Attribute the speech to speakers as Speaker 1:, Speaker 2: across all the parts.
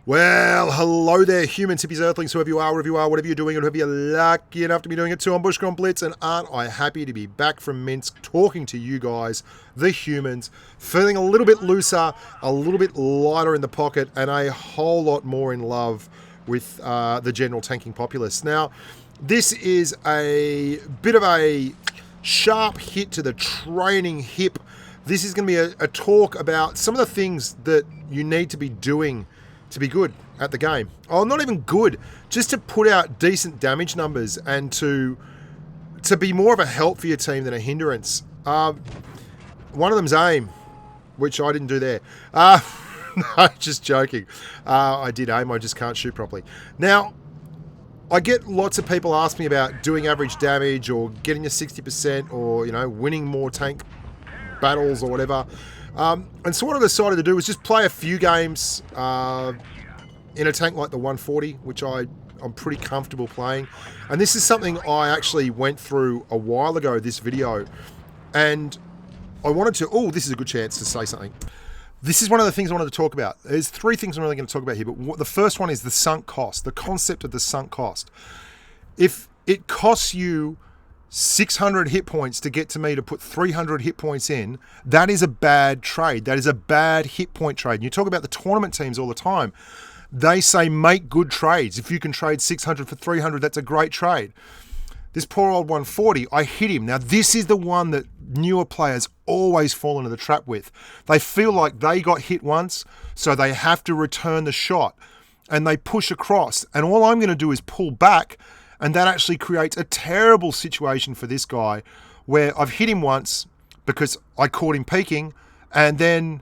Speaker 1: Well, hello there, humans, hippies, earthlings, whoever you are, whatever you're doing, and whoever you're lucky enough to be doing it too. I'm Bushka on Blitz, and aren't I happy to be back from Minsk talking to you guys, the humans, feeling a little bit looser, a little bit lighter in the pocket, and a whole lot more in love with the general tanking populace. Now, this is a bit of a sharp hit to the training hip. This is going to be a talk about some of the things that you need to be doing to be good at the game. Oh, not even good, just to put out decent damage numbers and to be more of a help for your team than a hindrance. One of them's aim, which I didn't do there. No, just joking. I did aim, I just can't shoot properly. Now, I get lots of people ask me about doing average damage or getting a 60% or, winning more tank battles or whatever. And so what I decided to do was just play a few games in a tank like the 140, which I'm pretty comfortable playing. And this is something I actually went through a while ago, this video. And I wanted to... this is a good chance to say something. This is one of the things I wanted to talk about. There's three things I'm really going to talk about here. But the first one is the sunk cost, the concept of the sunk cost. If it costs you 600 hit points to get to me to put 300 hit points in, that is a bad trade. That is a bad hit point trade. And you talk about the tournament teams all the time. They say make good trades. If you can trade 600 for 300, that's a great trade. This poor old 140, I hit him. Now, this is the one that newer players always fall into the trap with. They feel like they got hit once, so they have to return the shot. And they push across. And all I'm going to do is pull back. And that actually creates a terrible situation for this guy where I've hit him once because I caught him peeking, and then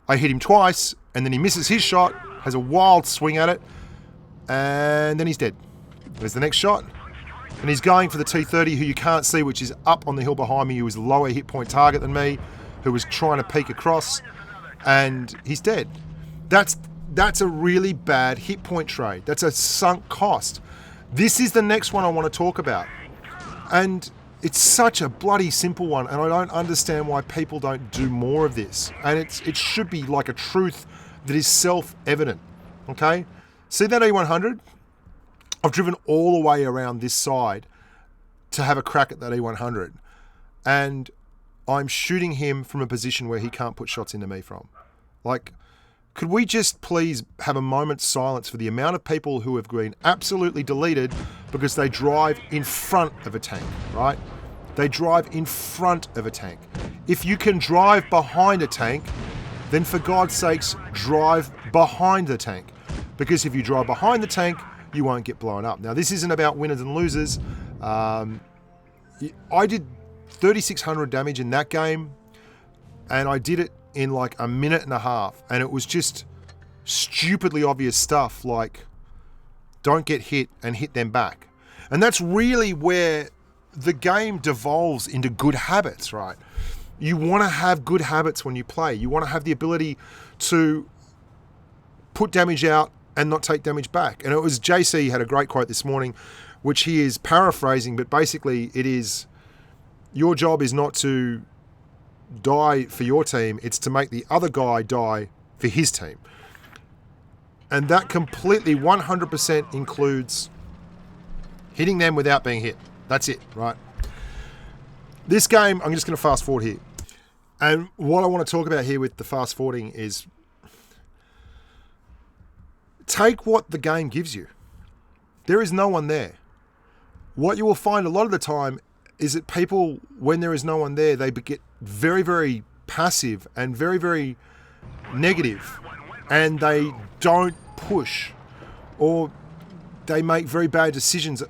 Speaker 1: I hit him twice, and then he misses his shot, has a wild swing at it, and then he's dead. There's the next shot. And he's going for the T30, who you can't see, which is up on the hill behind me, who is a lower hit point target than me, who was trying to peek across, and he's dead. That's a really bad hit point trade. That's a sunk cost. This is the next one I want to talk about. And it's such a bloody simple one, and I don't understand why people don't do more of this. And it should be like a truth that is self-evident, okay? See that E100? I've driven all the way around this side to have a crack at that E100. And I'm shooting him from a position where he can't put shots into me from. Like... could we just please have a moment's silence for the amount of people who have been absolutely deleted because they drive in front of a tank, right? They drive in front of a tank. If you can drive behind a tank, then for God's sakes, drive behind the tank. Because if you drive behind the tank, you won't get blown up. Now, this isn't about winners and losers. I did 3,600 damage in that game, and I did it in like a minute and a half, and it was just stupidly obvious stuff like don't get hit and hit them back. And that's really where the game devolves into good habits, right? You want to have good habits when you play. You want to have the ability to put damage out and not take damage back. And it was JC had a great quote this morning, which he is paraphrasing, but basically it is, your job is not to die for your team, it's to make the other guy die for his team. And that completely 100% includes hitting them without being hit. That's it, right? This game, I'm just going to fast forward here. And what I want to talk about here with the fast forwarding is take what the game gives you. There is no one there. What you will find a lot of the time is that people, when there is no one there, they get very, very passive and very, very negative, and they don't push, or they make very bad decisions.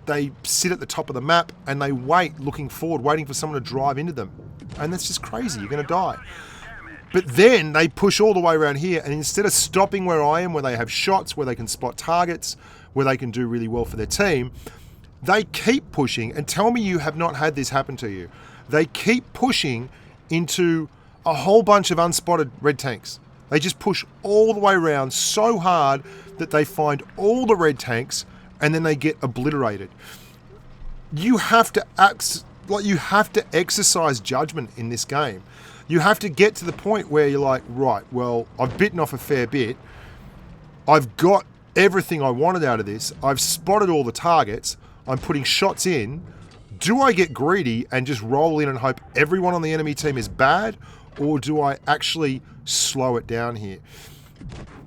Speaker 1: They sit at the top of the map and they wait, looking forward, waiting for someone to drive into them. And that's just crazy. You're going to die. But then they push all the way around here, and instead of stopping where I am, where they have shots, where they can spot targets, where they can do really well for their team, they keep pushing. And tell me you have not had this happen to you. They keep pushing into a whole bunch of unspotted red tanks. They just push all the way around so hard that they find all the red tanks, and then they get obliterated. You have to exercise judgment in this game. You have to get to the point where you're like, right, well, I've bitten off a fair bit. I've got everything I wanted out of this. I've spotted all the targets. I'm putting shots in. Do I get greedy and just roll in and hope everyone on the enemy team is bad? Or do I actually slow it down here?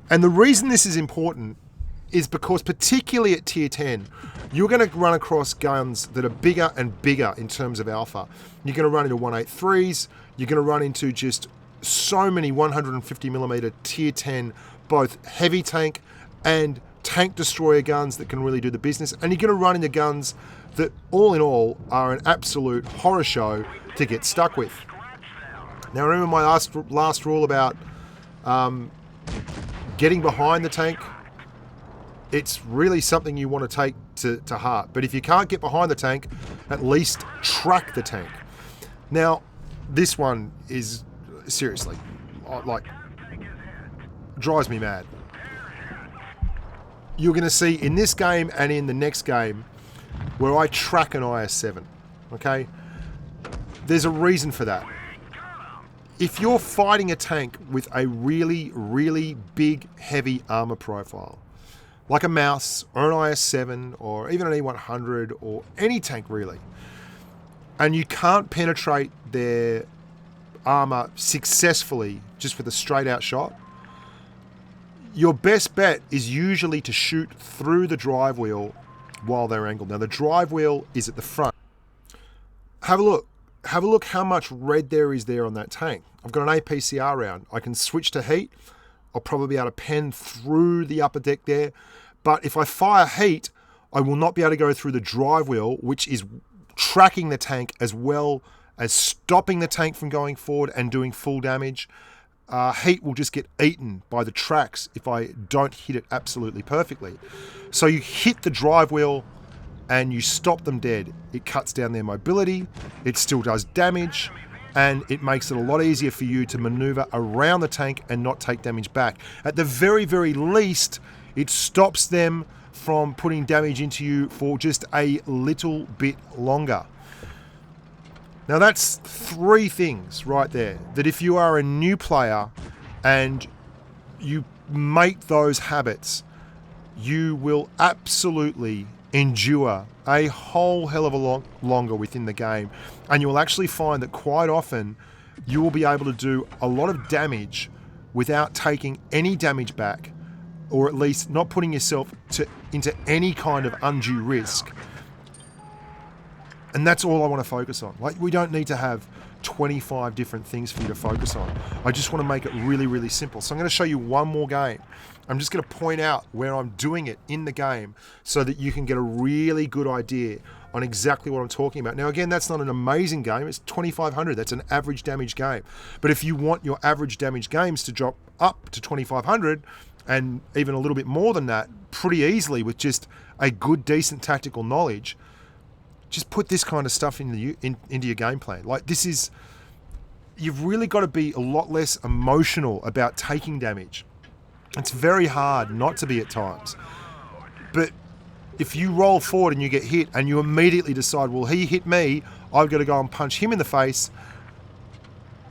Speaker 1: And the reason this is important is because particularly at tier 10, you're going to run across guns that are bigger and bigger in terms of alpha. You're going to run into 183s. You're going to run into just so many 150mm tier 10, both heavy tank and tank destroyer guns that can really do the business. And you're going to run into guns that all in all are an absolute horror show to get stuck with. Now remember my last rule about getting behind the tank. It's really something you want to take to heart. But if you can't get behind the tank, at least track the tank. Now, this one is seriously, like, drives me mad. You're going to see in this game and in the next game where I track an IS-7, okay? There's a reason for that. If you're fighting a tank with a really, really big, heavy armor profile, like a Mouse or an IS-7 or even an E100 or any tank really, and you can't penetrate their armor successfully just with a straight out shot, your best bet is usually to shoot through the drive wheel while they're angled. Now the drive wheel is at the front. Have a look. Have a look how much red there is there on that tank. I've got an APCR round. I can switch to heat. I'll probably be able to pen through the upper deck there. But if I fire heat, I will not be able to go through the drive wheel, which is tracking the tank as well as stopping the tank from going forward and doing full damage. Heat will just get eaten by the tracks if I don't hit it absolutely perfectly. So you hit the drive wheel and you stop them dead. It cuts down their mobility, it still does damage, and it makes it a lot easier for you to maneuver around the tank and not take damage back. At the very, very least, it stops them from putting damage into you for just a little bit longer. Now that's 3 things right there, that if you are a new player and you make those habits, you will absolutely endure a whole hell of a lot longer within the game. And you will actually find that quite often you will be able to do a lot of damage without taking any damage back, or at least not putting yourself into any kind of undue risk. And that's all I want to focus on. Like, we don't need to have 25 different things for you to focus on. I just want to make it really, really simple. So I'm going to show you one more game. I'm just going to point out where I'm doing it in the game so that you can get a really good idea on exactly what I'm talking about. Now, again, that's not an amazing game. It's 2500. That's an average damage game. But if you want your average damage games to drop up to 2500 and even a little bit more than that pretty easily with just a good, decent tactical knowledge, just put this kind of stuff into your game plan. Like, this is, you've really got to be a lot less emotional about taking damage. It's very hard not to be at times. But if you roll forward and you get hit and you immediately decide, well, he hit me, I've got to go and punch him in the face,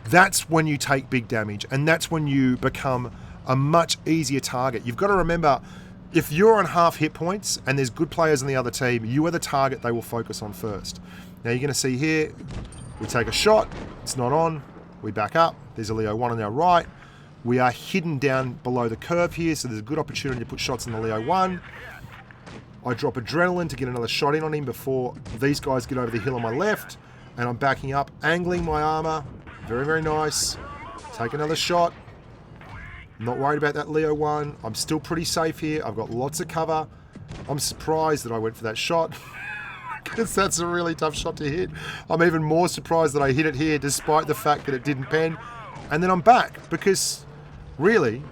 Speaker 1: that's when you take big damage, and that's when you become a much easier target. You've got to remember, if you're on half hit points and there's good players on the other team, you are the target they will focus on first. Now you're going to see here, we take a shot, it's not on, we back up, there's a Leo 1 on our right. We are hidden down below the curve here, so there's a good opportunity to put shots in the Leo 1. I drop adrenaline to get another shot in on him before these guys get over the hill on my left, and I'm backing up, angling my armor. Very, very nice. Take another shot. Not worried about that Leo 1. I'm still pretty safe here. I've got lots of cover. I'm surprised that I went for that shot because that's a really tough shot to hit. I'm even more surprised that I hit it here despite the fact that it didn't pen. And then I'm back because really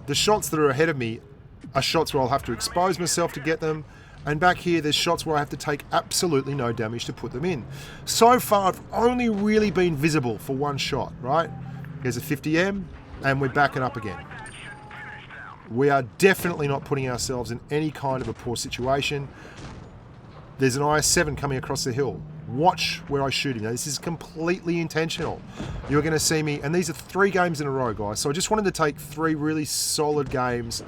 Speaker 1: the shots that are ahead of me are shots where I'll have to expose myself to get them. And back here, there's shots where I have to take absolutely no damage to put them in. So far, I've only really been visible for one shot, right? Here's a 50M, and we're backing up again. We are definitely not putting ourselves in any kind of a poor situation. There's an IS-7 coming across the hill. Watch where I shoot him. Now, this is completely intentional. You're going to see me, and these are 3 games in a row, guys. So I just wanted to take 3 really solid games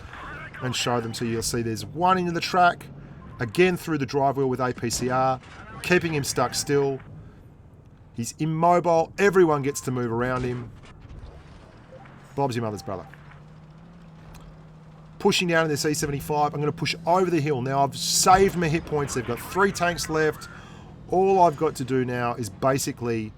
Speaker 1: and show them. So you'll see there's one into the track, again through the drive wheel with APCR, keeping him stuck still. He's immobile. Everyone gets to move around him. Bob's your mother's brother. Pushing down in this E75. I'm going to push over the hill. Now I've saved my hit points. They've got 3 tanks left. All I've got to do now is basically...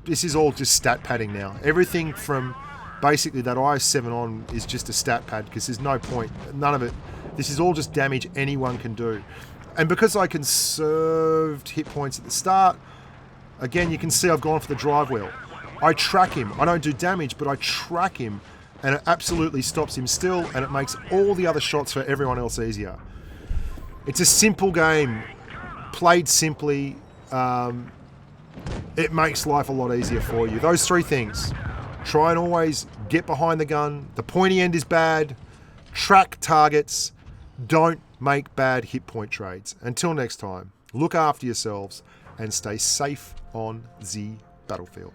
Speaker 1: This is all just stat padding now. Everything from basically that IS-7 on is just a stat pad because there's no point. None of it. This is all just damage anyone can do. And because I conserved hit points at the start, again, you can see I've gone for the drive wheel. I track him. I don't do damage, but I track him, and it absolutely stops him still, and it makes all the other shots for everyone else easier. It's a simple game. Played simply, it makes life a lot easier for you. Those 3 things. Try and always get behind the gun. The pointy end is bad. Track targets. Don't make bad hit point trades. Until next time, look after yourselves and stay safe on the battlefield.